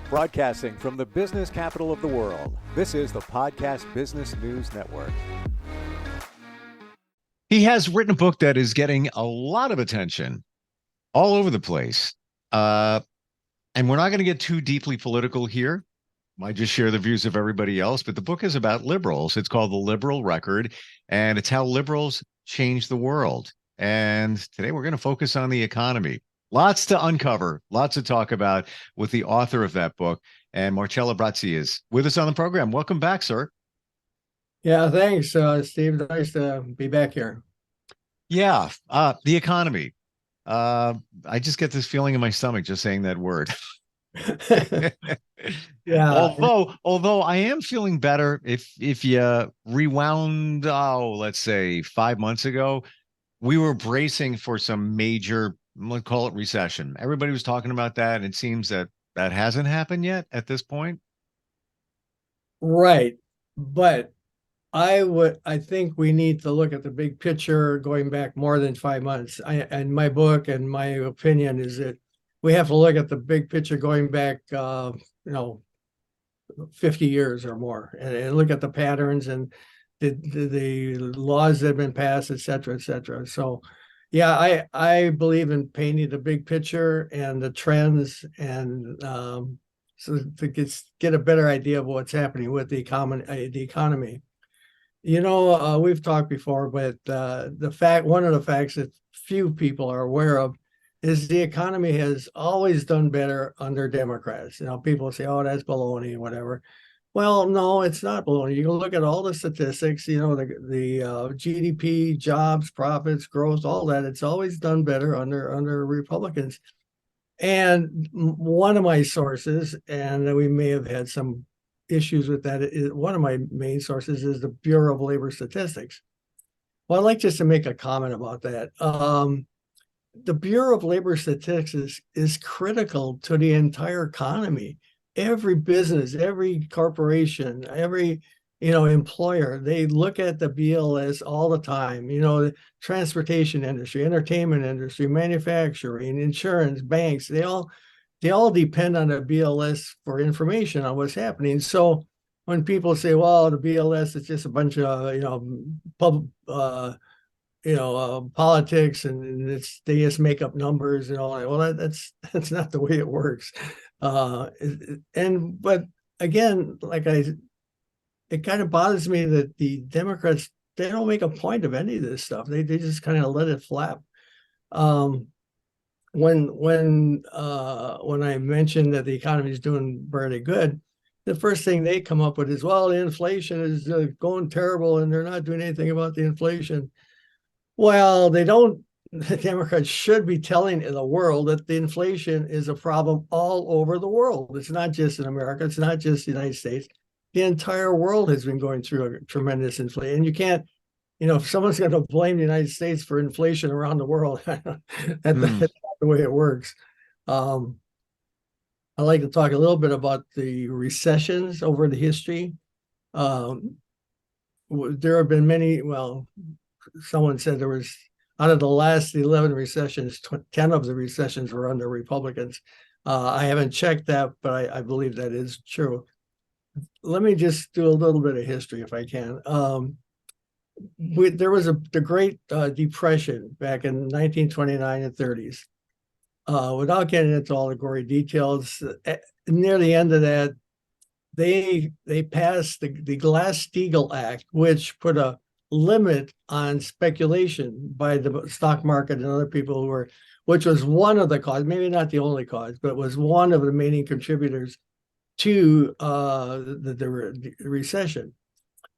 Broadcasting from the business capital of the world, this is the Podcast Business News Network. He has written a book that is getting a lot of attention all over the place. And we're not going to get too deeply political here. I just share the views of everybody else, but the book is about liberals. It's called The Liberal Record, and it's how liberals change the world. And today we're going to focus on the economy. Lots to uncover, lots to talk about with the author of that book. And Marcelo Brazzi is with us on the program. Welcome back, sir. Yeah, thanks, Steve. Nice to be back here. Yeah, the economy. I just get this feeling in my stomach just saying that word. Yeah. Although I am feeling better. If you rewound, let's say 5 months ago, we were bracing for some major, let's call it recession. Everybody was talking about that, and it seems that hasn't happened yet at this point. Right. But I think we need to look at the big picture going back more than 5 months. And my book and my opinion is that we have to look at the big picture going back, 50 years or more, and look at the patterns and the laws that have been passed, et cetera, et cetera. So, yeah, I believe in painting the big picture and the trends, and so to get a better idea of what's happening with the economy. We've talked before, but one of the facts that few people are aware of is the economy has always done better under Democrats. People say, "Oh, that's baloney," and whatever. Well, no, it's not baloney. You can look at all the statistics. The GDP, jobs, profits, growth, all that. It's always done better under Republicans. And one of my sources, and we may have had some issues with that, one of my main sources is the Bureau of Labor Statistics. Well, I'd like just to make a comment about that. The Bureau of Labor Statistics is critical to the entire economy. Every business, every corporation, every employer, they look at the BLS all the time. The transportation industry, entertainment industry, manufacturing, insurance, banks, they all depend on the BLS for information on what's happening. So when people say, "Well, the BLS is just a bunch of politics and they just make up numbers and all that," well, that's not the way it works. But again, it kind of bothers me that the Democrats, they don't make a point of any of this stuff. They just kind of let it flap. When I mentioned that the economy is doing very good, the first thing they come up with is, "Well, the inflation is going terrible and they're not doing anything about the inflation." Well, they don't. The Democrats should be telling the world that the inflation is a problem all over the world. It's not just in America. It's not just the United States. The entire world has been going through a tremendous inflation. And you can't, if someone's going to blame the United States for inflation around the world, that's not the way it works. I'd like to talk a little bit about the recessions over the history. There have been many, someone said there was, out of the last 11 recessions, 10 of the recessions were under Republicans. I haven't checked that, but I believe that is true. Let me just do a little bit of history if I can. There was the Great Depression back in 1929 and 30s. Without getting into all the gory details, near the end of that, they passed the Glass-Steagall Act, which put a limit on speculation by the stock market and other people which was one of the causes, maybe not the only cause, but it was one of the main contributors to the recession.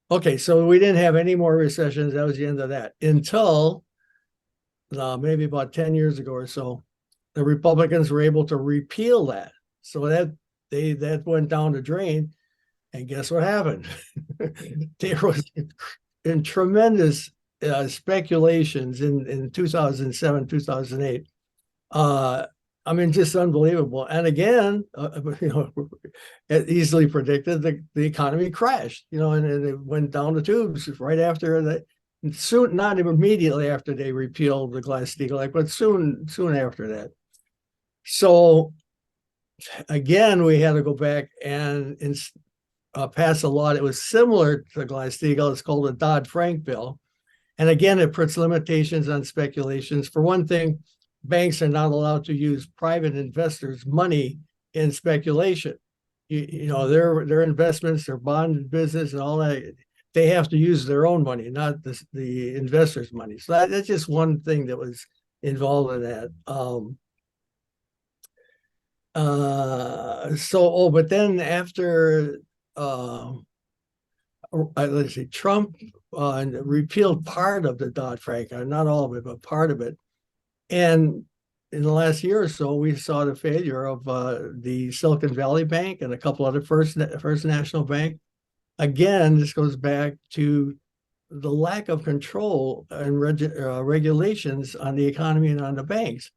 Okay, so we didn't have any more recessions. That was the end of that until maybe about 10 years ago or so. The Republicans were able to repeal that. So that went down the drain. And guess what happened? There was in tremendous speculations in 2007, 2008. Just unbelievable. And again, easily predicted, the economy crashed, and it went down the tubes right after that. Soon, not immediately after they repealed the Glass-Steagall Act, but soon after that. So again, we had to go back and pass a law that was similar to Glass-Steagall. It's called the Dodd-Frank bill. And again, it puts limitations on speculations. For one thing, banks are not allowed to use private investors' money in speculation. You know, their investments, their bond business and all that, they have to use their own money, not the investors' money. So that's just one thing that was involved in that. But then after let's see, Trump repealed part of the Dodd-Frank, not all of it, but part of it. And in the last year or so, we saw the failure of the Silicon Valley Bank and a couple other First National Bank. Again, this goes back to the lack of control and regulations on the economy and on the banks.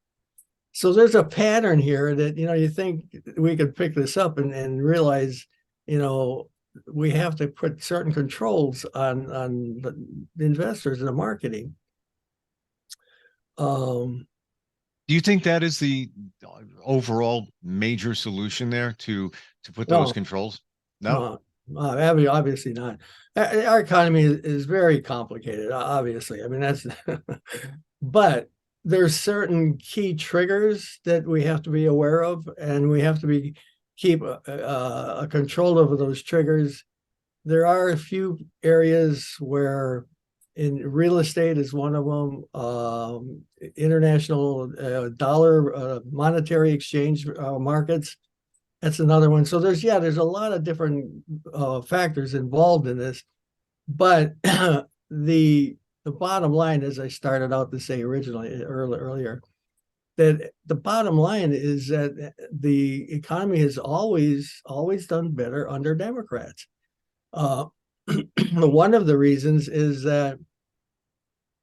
So there's a pattern here that, you know, you think we could pick this up and realize, you know, we have to put certain controls on the investors and the marketing. Do you think that is the overall major solution there to put those controls? No, obviously not. Our economy is very complicated, obviously. I mean, that's, but there's certain key triggers that we have to be aware of, and we have to keep a control over those triggers. There are a few areas where in real estate is one of them, international dollar monetary exchange markets. That's another one. So there's a lot of different factors involved in this, but the bottom line, as I started out to say earlier, that the bottom line is that the economy has always done better under Democrats. One of the reasons is that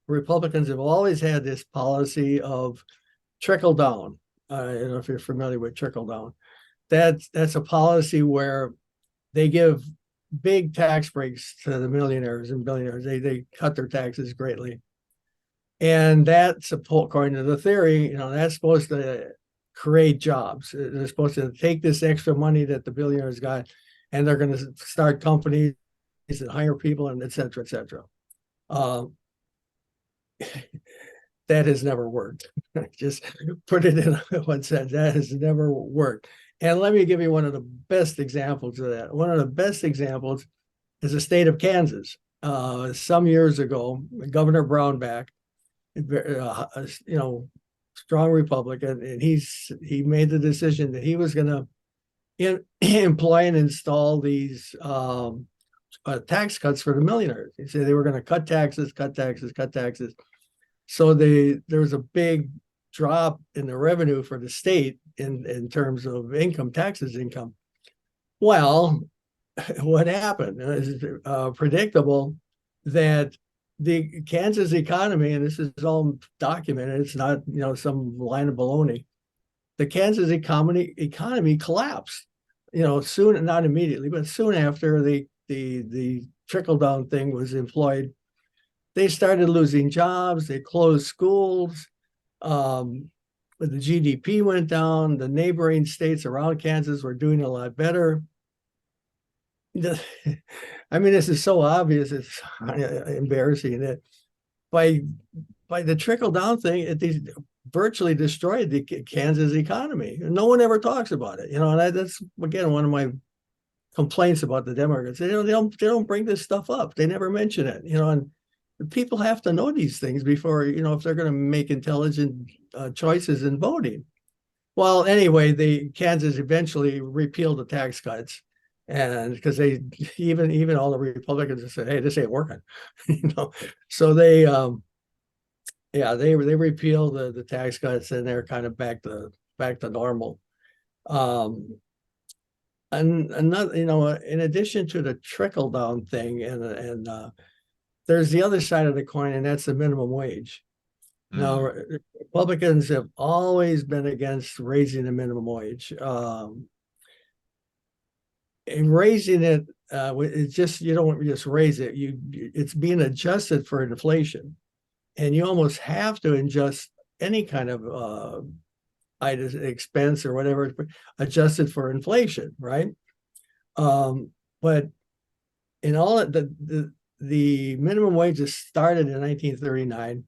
Republicans have always had this policy of trickle down. I don't know if you're familiar with trickle down. That's a policy where they give big tax breaks to the millionaires and billionaires. They cut their taxes greatly. And that's, according to the theory, you know, that's supposed to create jobs. They're supposed to take this extra money that the billionaires got, and they're going to start companies and hire people, and et cetera, et cetera. That has never worked. Just put it in one sentence. That has never worked. And let me give you one of the best examples of that. One of the best examples is the state of Kansas. Some years ago, Governor Brownback, you know, strong Republican, and he made the decision that he was going to employ and install these tax cuts for the millionaires. He said they were going to cut taxes. So there was a big drop in the revenue for the state in terms of income. Well, what happened? It was predictable that the Kansas economy, and this is all documented, it's not, you know, some line of baloney. The Kansas economy collapsed, you know, soon, not immediately, but soon after the trickle down thing was employed. They started losing jobs. They closed schools. The GDP went down. The neighboring states around Kansas were doing a lot better. I mean, this is so obvious. It's embarrassing that by the trickle down thing, it virtually destroyed the Kansas economy. No one ever talks about it, you know. And that's again one of my complaints about the Democrats. They don't bring this stuff up. They never mention it, you know. And people have to know these things before, you know, if they're going to make intelligent choices in voting. Well, anyway, Kansas eventually repealed the tax cuts, and because they even all the Republicans said, "Hey, this ain't working," you know. So they repealed the tax cuts, and they're kind of back to normal. And another, you know, in addition to the trickle down thing, and there's the other side of the coin, and that's the minimum wage. Now, Republicans have always been against raising the minimum wage. And raising it, it's just, you don't just raise it. It's being adjusted for inflation, and you almost have to adjust any kind of expense or whatever, adjusted for inflation, right? But in all the minimum wages started in 1939,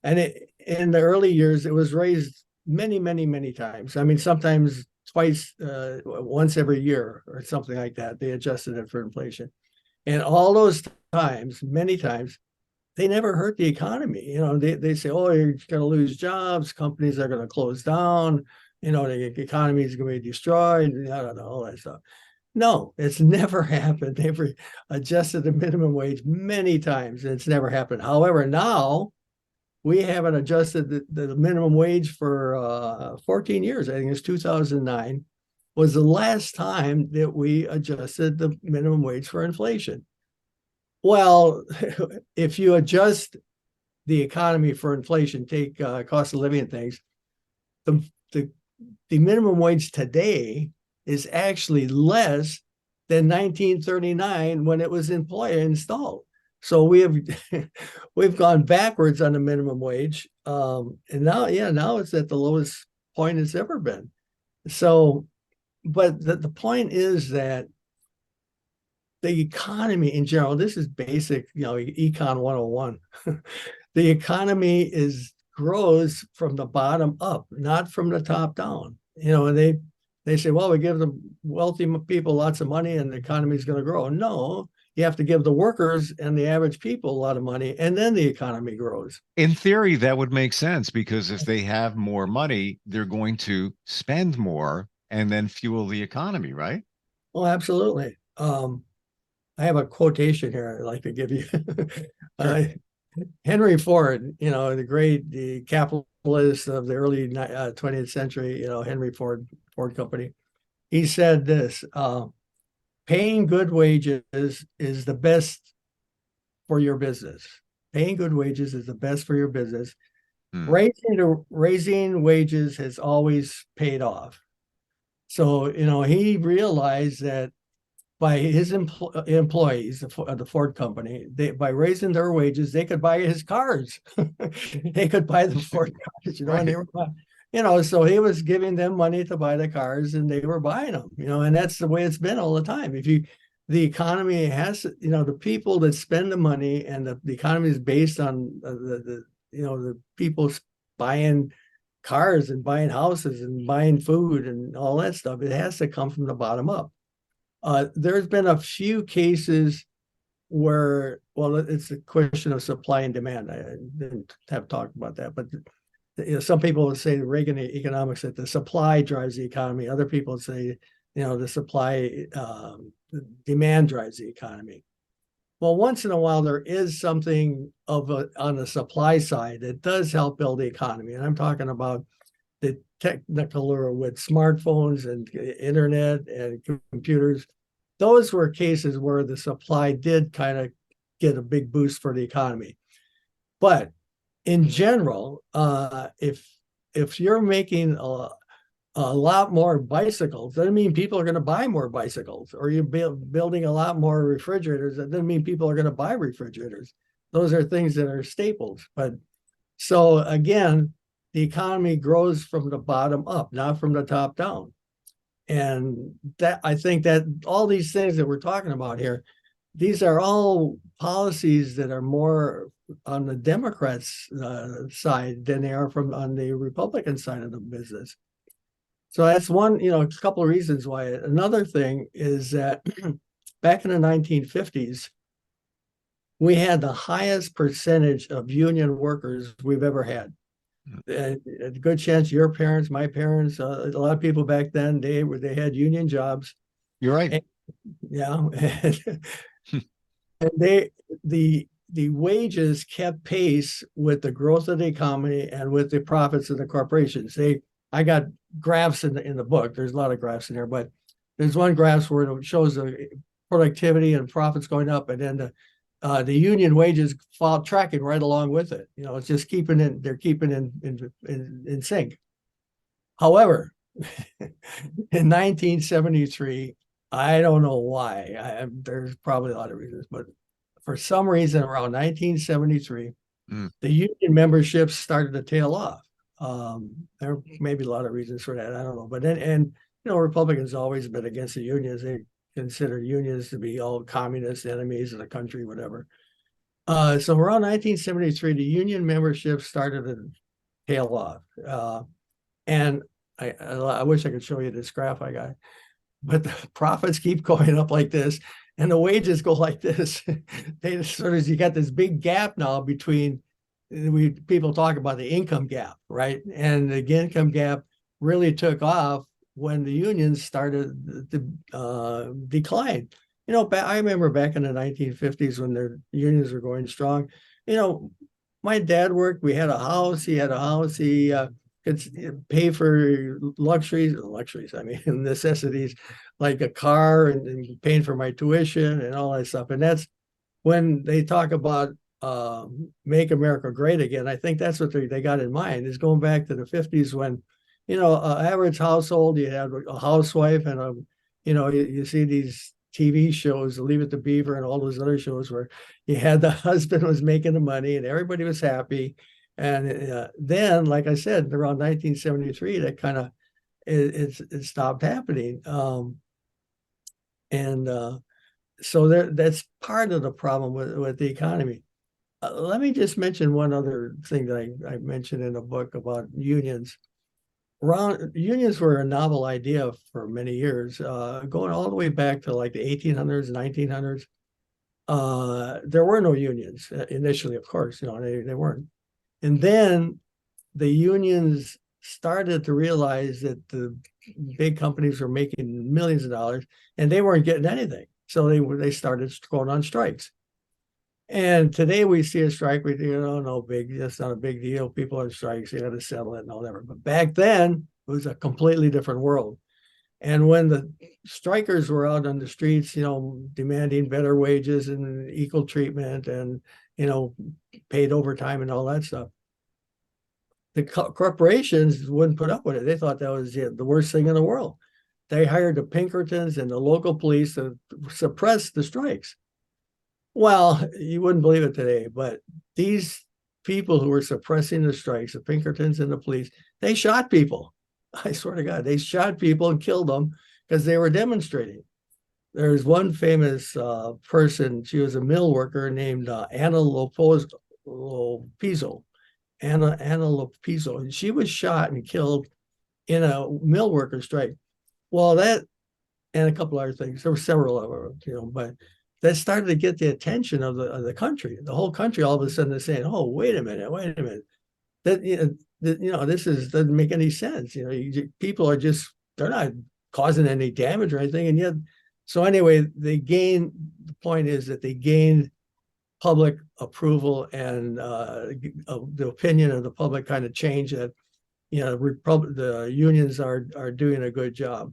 and in the early years it was raised many times. I mean, sometimes twice, once every year or something like that. They adjusted it for inflation, and all those times, many times, they never hurt the economy. They say, oh, you're going to lose jobs, companies are going to close down, the economy is going to be destroyed, I don't know, all that stuff. No, it's never happened. They've adjusted the minimum wage many times, and it's never happened. However, now we haven't adjusted the minimum wage for 14 years. I think it's 2009 was the last time that we adjusted the minimum wage for inflation. Well, if you adjust the economy for inflation, take cost of living and things, the minimum wage today is actually less than 1939 when it was installed. So we've gone backwards on the minimum wage, and now it's at the lowest point it's ever been. So, but the point is that the economy in general, this is basic, econ 101. The economy grows from the bottom up, not from the top down. And they say, well, we give the wealthy people lots of money and the economy is going to grow. No, you have to give the workers and the average people a lot of money, and then the economy grows. In theory, that would make sense, because if they have more money, they're going to spend more and then fuel the economy, right? Oh, absolutely. I have a quotation here I'd like to give you. Sure. Henry Ford, the capitalist of the early 20th century, Henry Ford Company. He said this, paying good wages is the best for your business. Paying good wages is the best for your business. Raising wages has always paid off. So, he realized that by his employees, the Ford company, by raising their wages, they could buy his cars. They could buy the Ford cars, Right. and they were, so he was giving them money to buy the cars, and they were buying them, and that's the way it's been all the time. The economy has, the people that spend the money, and the economy is based on the people buying cars and buying houses and buying food and all that stuff. It has to come from the bottom up. There's been a few cases where, well, it's a question of supply and demand. I didn't have talked about that, but some people would say Reagan economics, that the supply drives the economy. Other people say, the supply demand drives the economy. Well, once in a while, there is something on the supply side that does help build the economy. And I'm talking about the technical, or with smartphones and internet and computers. Those were cases where the supply did kind of get a big boost for the economy. But in general, if you're making a lot more bicycles, doesn't mean people are going to buy more bicycles. Or you're building a lot more refrigerators, that doesn't mean people are going to buy refrigerators. Those are things that are staples. But so again, the economy grows from the bottom up, not from the top down. And that, I think that all these things that we're talking about here, these are all policies that are more on the Democrats' side than they are on the Republican side of the business. So that's one, a couple of reasons why. Another thing is that back in the 1950s, we had the highest percentage of union workers we've ever had. A good chance your parents, my parents, a lot of people back then, they had union jobs. You're right. And, yeah. And the wages kept pace with the growth of the economy and with the profits of the corporations. I got graphs in the book. There's a lot of graphs in there, but there's one graph where it shows the productivity and profits going up, and then the union wages fall tracking right along with it. It's just they're keeping in sync. However, in 1973, I don't know why. There's probably a lot of reasons, but for some reason around 1973, the union memberships started to tail off. There may be a lot of reasons for that. I don't know. But then, and Republicans always been against the unions. They consider unions to be all communist enemies of the country, whatever. So around 1973, the union membership started to tail off. And I wish I could show you this graph I got, but the profits keep going up like this, and the wages go like this. They sort of, you got this big gap now between, people talk about the income gap, right? And the income gap really took off when the unions started to decline. I remember back in the 1950s when the unions were going strong. My dad worked. We had a house. He had a house. He could pay for luxuries. I mean, necessities like a car and paying for my tuition and all that stuff. And that's when they talk about make America great again. I think that's what they got in mind, is going back to the 50s when, an average household, you had a housewife and you see these TV shows, Leave It to Beaver and all those other shows where you had the husband was making the money and everybody was happy. And then, like I said, around 1973, that kind of it stopped happening. So that's part of the problem with the economy. Let me just mention one other thing that I mentioned in a book about unions. Unions were a novel idea for many years, going all the way back to like the 1800s, 1900s. There were no unions initially, of course, they weren't. And then the unions started to realize that the big companies were making millions of dollars and they weren't getting anything. So they started going on strikes. And today we see a strike, that's not a big deal. People are strikes, you got to settle it and all that. But back then, it was a completely different world. And when the strikers were out on the streets, demanding better wages and equal treatment and, paid overtime and all that stuff, the corporations wouldn't put up with it. They thought that was the worst thing in the world. They hired the Pinkertons and the local police to suppress the strikes. Well, you wouldn't believe it today, but these people who were suppressing the strikes, the Pinkertons and the police, they shot people. I swear to God, they shot people and killed them because they were demonstrating. There's one famous person. She was a mill worker named Anna Lopizo. Anna Lopizo, and she was shot and killed in a mill worker strike. Well, that and a couple other things. There were several of them, but that started to get the attention of the country. The whole country all of a sudden is saying, "Oh, wait a minute. That this doesn't make any sense. People are they're not causing any damage or anything." And yet, so anyway, the point is that they gained public approval and the opinion of the public kind of changed that, the unions are doing a good job.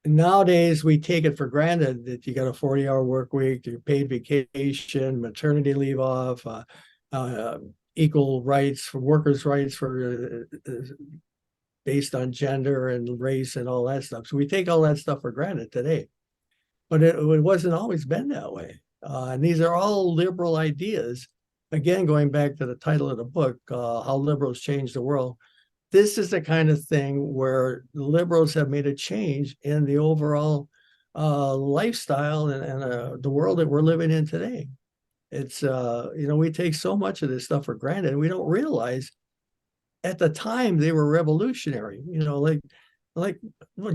Nowadays, we take it for granted that you got a 40-hour work week, you're paid vacation, maternity leave off, equal rights for workers' rights for based on gender and race and all that stuff. So we take all that stuff for granted today, but it wasn't always been that way. And these are all liberal ideas. Again, going back to the title of the book, How Liberals Change the World. This is the kind of thing where liberals have made a change in the overall lifestyle and the world that we're living in today. It's, we take so much of this stuff for granted. We don't realize at the time they were revolutionary, like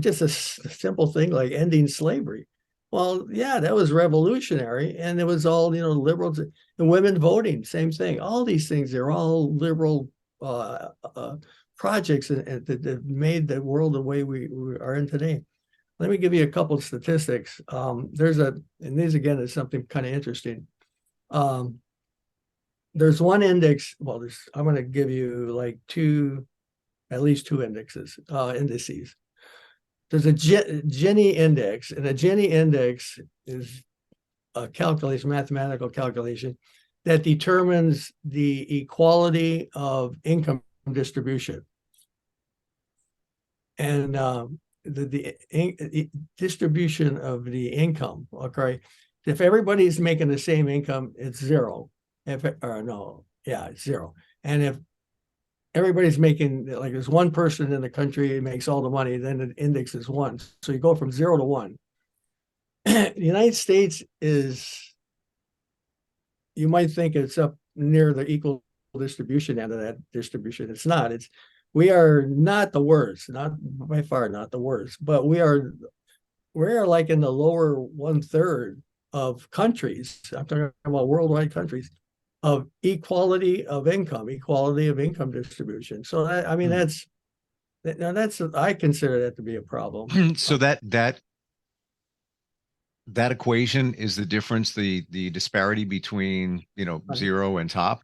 just a simple thing like ending slavery. Well, yeah, that was revolutionary. And it was all, liberals and women voting, same thing. All these things, they're all liberal projects that made the world the way we are in today. Let me give you a couple of statistics. And these again is something kind of interesting. There's one index. Well, I'm going to give you like at least two indices. There's a Gini index, and a Gini index is a mathematical calculation that determines the equality of income distribution. And the distribution of the income, okay? If everybody's making the same income, it's zero. It's zero. And if everybody's making, like, there's one person in the country who makes all the money, then the index is one. So you go from 0 to 1. The United States is, you might think it's up near the equal distribution end of that distribution. It's not. We are not the worst, not by far not the worst, but we're like in the lower 1/3 of countries. I'm talking about worldwide countries of equality of income distribution. So that, I mean, that's I consider that to be a problem. So that equation is the difference, the disparity between, zero and top.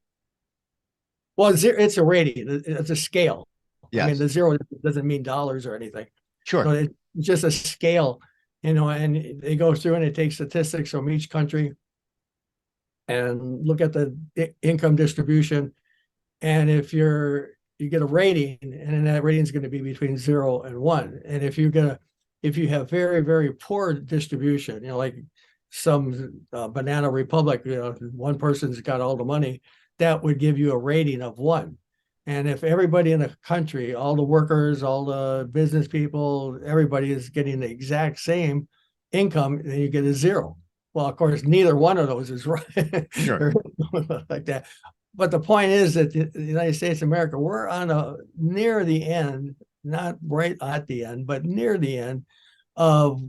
Well, it's a rating. It's a scale. I mean, Yes, the zero doesn't mean dollars or anything. So sure. it's just a scale, and they go through and they take statistics from each country and look at the income distribution. And if you get a rating, and then that rating is going to be between 0 and 1. And if you have very, very poor distribution, like some banana republic, one person's got all the money, that would give you a rating of 1. And if everybody in the country, all the workers, all the business people, everybody is getting the exact same income, then you get a 0. Well, of course, neither one of those is right. Sure. Like that. But the point is that the United States of America, we're on near the end, not right at the end, but near the end of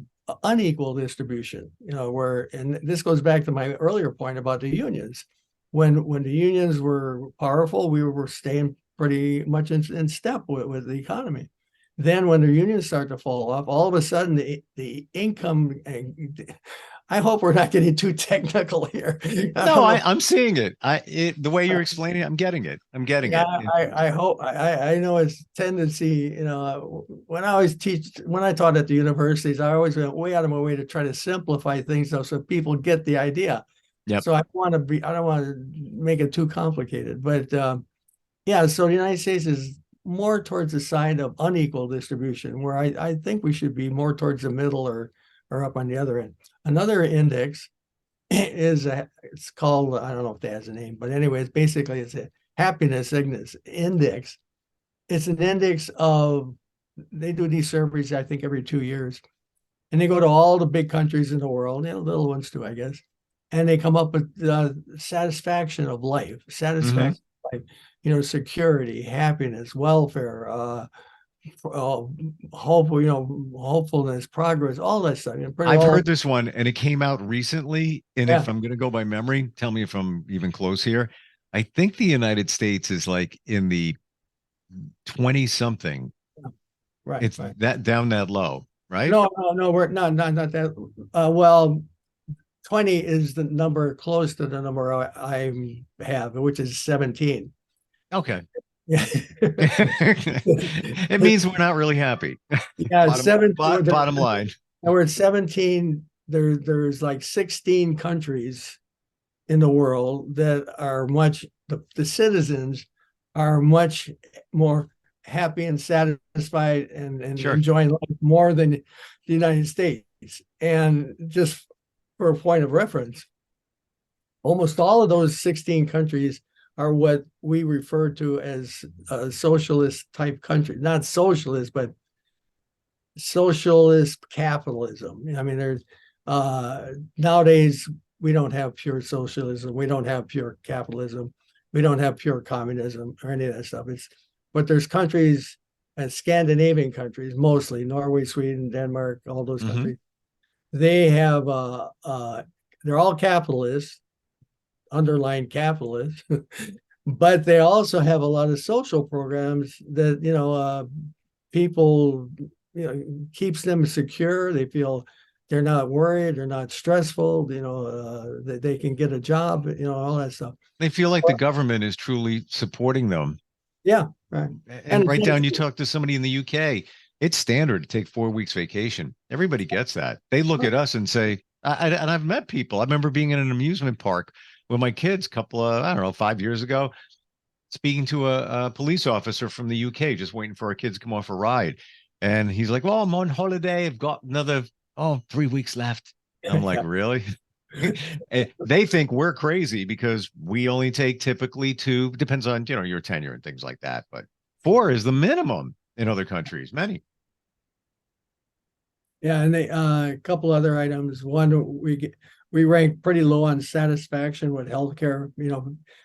unequal distribution, and this goes back to my earlier point about the unions. When the unions were powerful, we were staying pretty much in step with the economy. Then when the unions start to fall off, all of a sudden the income, I hope we're not getting too technical here. No, I'm seeing it. The way you're explaining it, I'm getting it. Yeah, I hope. I know it's tendency. When I taught at the universities, I always went way out of my way to try to simplify things so people get the idea. Yep. So I don't want to make it too complicated. But yeah, so the United States is more towards the side of unequal distribution, where I think we should be more towards the middle or up on the other end. Another index is it's called, I don't know if that has a name, but anyways, basically it's a happiness index. It's an index of, they do these surveys, I think, every 2 years, and they go to all the big countries in the world, little ones too, I guess, and they come up with satisfaction of life, security, happiness, welfare, hopefulness, progress, all that stuff. I've heard this one, and it came out recently. And Yeah. if I'm going to go by memory, tell me if I'm even close here. I think the United States is like in the 20 something. Right. It's right. that down that low, right? No, we're not that. Well, 20 is the number close to the number I have, which is 17. Okay. Yeah. It means we're not really happy. Yeah, bottom line. And we're at 17. There's like 16 countries in the world that are the citizens are much more happy and satisfied and Sure. enjoying life more than the United States. And just for a point of reference, almost all of those 16 countries are what we refer to as a socialist type country. Not socialist, but socialist capitalism. I mean, there's nowadays we don't have pure socialism, we don't have pure capitalism, we don't have pure communism or any of that stuff. But there's countries, Scandinavian countries, mostly Norway, Sweden, Denmark, all those countries. They have they're all capitalists, underlying capitalists, but they also have a lot of social programs that people keeps them secure. They feel they're not worried, they're not stressful, they can get a job, all that stuff. They feel like the government is truly supporting them. Yeah, right. And right down, you talk to somebody in the UK, it's standard to take 4 weeks vacation. Everybody gets that. They look at us and say, and I've met people. I remember being in an amusement park with my kids I don't know, 5 years ago, speaking to a police officer from the UK, just waiting for our kids to come off a ride. And he's like, well, I'm on holiday. I've got another, 3 weeks left. I'm like, really? They think we're crazy because we only take typically two, depends on, your tenure and things like that. But 4 is the minimum in other countries, many. Yeah, and a couple other items. One, we rank pretty low on satisfaction with healthcare.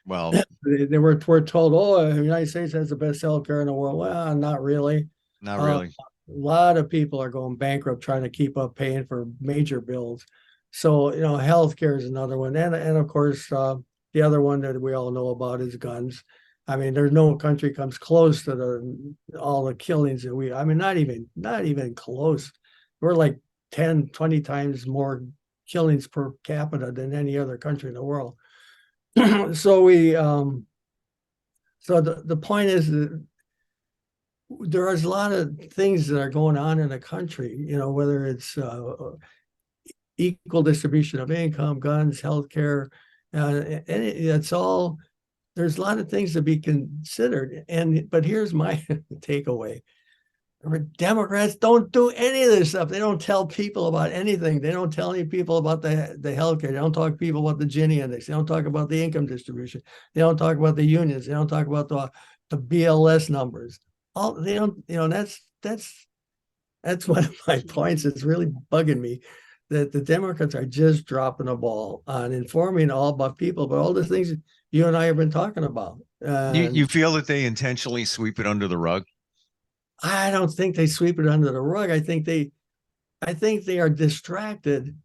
Well, We're told, oh, the United States has the best healthcare in the world. Well, not really. not A really. lot of people are going bankrupt trying to keep up paying for major bills. So, healthcare is another one. And of course, the other one that we all know about is guns. I mean, there's no country comes close to all the killings that I mean, not even close. We're like 10, 20 times more killings per capita than any other country in the world. So the point is that there is a lot of things that are going on in the country, whether it's equal distribution of income, guns, healthcare, and it's all, there's a lot of things to be considered. But here's my takeaway. Democrats don't do any of this stuff. They don't tell people about anything. They don't tell any people about the healthcare. They don't talk to people about the Gini index. They don't talk about the income distribution. They don't talk about the unions. They don't talk about the BLS numbers. All they don't, that's one of my points. It's really bugging me that the Democrats are just dropping the ball on informing all about people, but all the things you and I have been talking about. You feel that they intentionally sweep it under the rug? I don't think they sweep it under the rug. I think they are distracted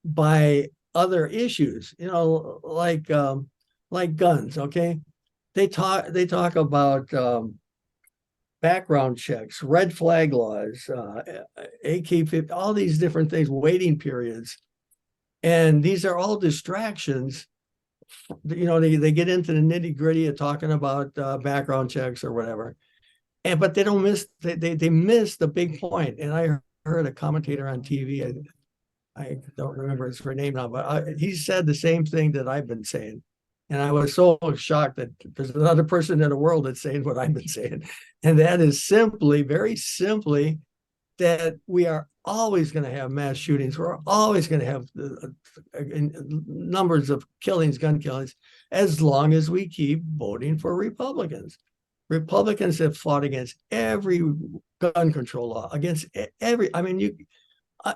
by other issues, like guns. Okay, they talk about background checks, red flag laws, AK-50, all these different things, waiting periods, and these are all distractions. They get into the nitty gritty of talking about background checks or whatever. But they don't miss they miss the big point. And I heard a commentator on TV. I don't remember his name now, but he said the same thing that I've been saying. And I was so shocked that there's another person in the world that's saying what I've been saying. And that is very simply, that we are always going to have mass shootings. We're always going to have numbers of killings, gun killings, as long as we keep voting for Republicans. Republicans have fought against every gun control law, against every. I mean,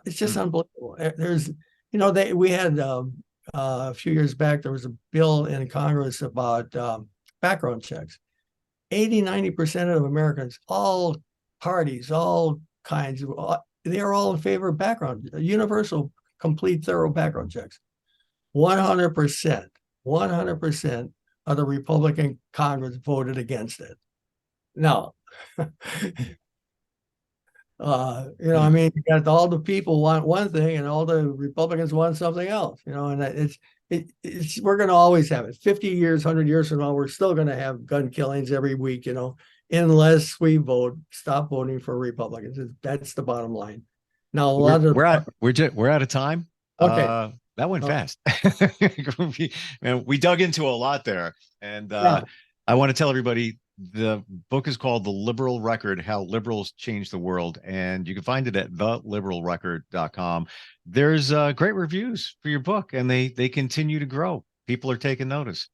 it's just unbelievable. There's, we had a few years back, there was a bill in Congress about background checks. 80-90% of Americans, all parties, all kinds, they are all in favor of background, universal, complete, thorough background checks. 100%, 100% of the Republican Congress voted against it. Now, I mean, you got all the people want one thing and all the Republicans want something else, and it's we're going to always have it. 50 years, 100 years from now, we're still going to have gun killings every week, unless we stop voting for Republicans. That's the bottom line. Now, we're out of time. Okay. That went fast. we dug into a lot there. And I want to tell everybody, the book is called The Liberal Record, How Liberals Change the World. And you can find it at theliberalrecord.com. There's great reviews for your book, and they continue to grow. People are taking notice.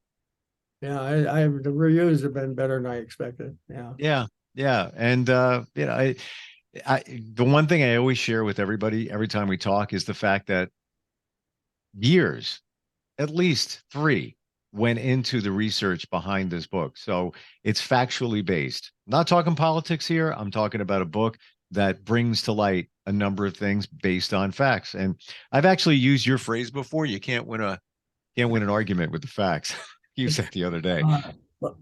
Yeah, the reviews have been better than I expected. Yeah. Yeah. And, the one thing I always share with everybody every time we talk is the fact that years, at least 3, went into the research behind this book. So it's factually based. I'm not talking politics here. I'm talking about a book that brings to light a number of things based on facts. And I've actually used your phrase before. You can't win an argument with the facts. You said the other day.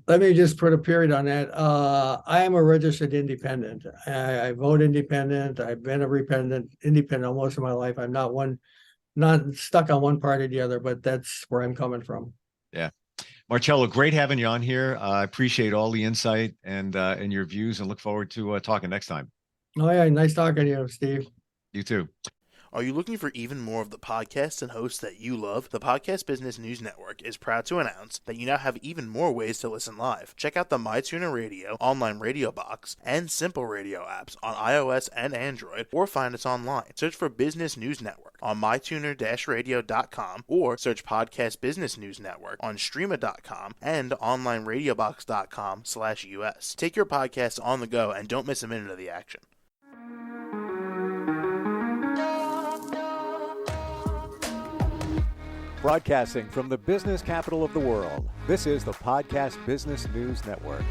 Let me just put a period on that. I am a registered independent. I vote independent. I've been a independent most of my life. I'm not stuck on one party or the other, but that's where I'm coming from. Yeah. Marcelo, great having you on here. I appreciate all the insight and your views, and look forward to talking next time. Oh, yeah. Nice talking to you, Steve. You too. Are you looking for even more of the podcasts and hosts that you love? The Podcast Business News Network is proud to announce that you now have even more ways to listen live. Check out the MyTuner Radio, online radio box, and Simple Radio apps on iOS and Android, or find us online. Search for Business News Network on mytuner-radio.com or search Podcast Business News Network on streama.com and onlineradiobox.com/US. Take your podcast on the go and don't miss a minute of the action. Broadcasting from the business capital of the world, this is the Podcast Business News Network.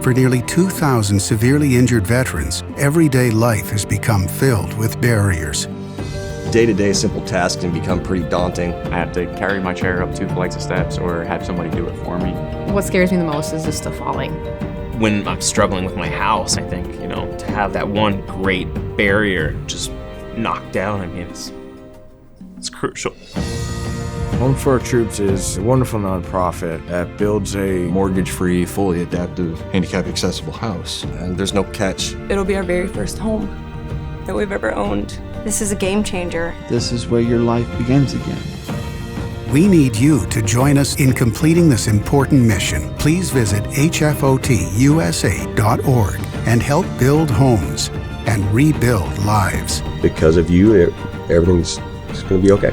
For nearly 2,000 severely injured veterans, everyday life has become filled with barriers. Day-to-day simple tasks can become pretty daunting. I have to carry my chair up 2 flights of steps or have somebody do it for me. What scares me the most is just the falling. When I'm struggling with my house, I think, to have that one great barrier just knocked down, it's crucial. Home for Our Troops is a wonderful nonprofit that builds a Mortgage-free, fully adaptive, handicap-accessible house. And there's no catch. It'll be our very first home that we've ever owned. This is a game changer. This is where your life begins again. We need you to join us in completing this important mission. Please visit hfotusa.org and help build homes and rebuild lives. Because of you, everything's going to be okay.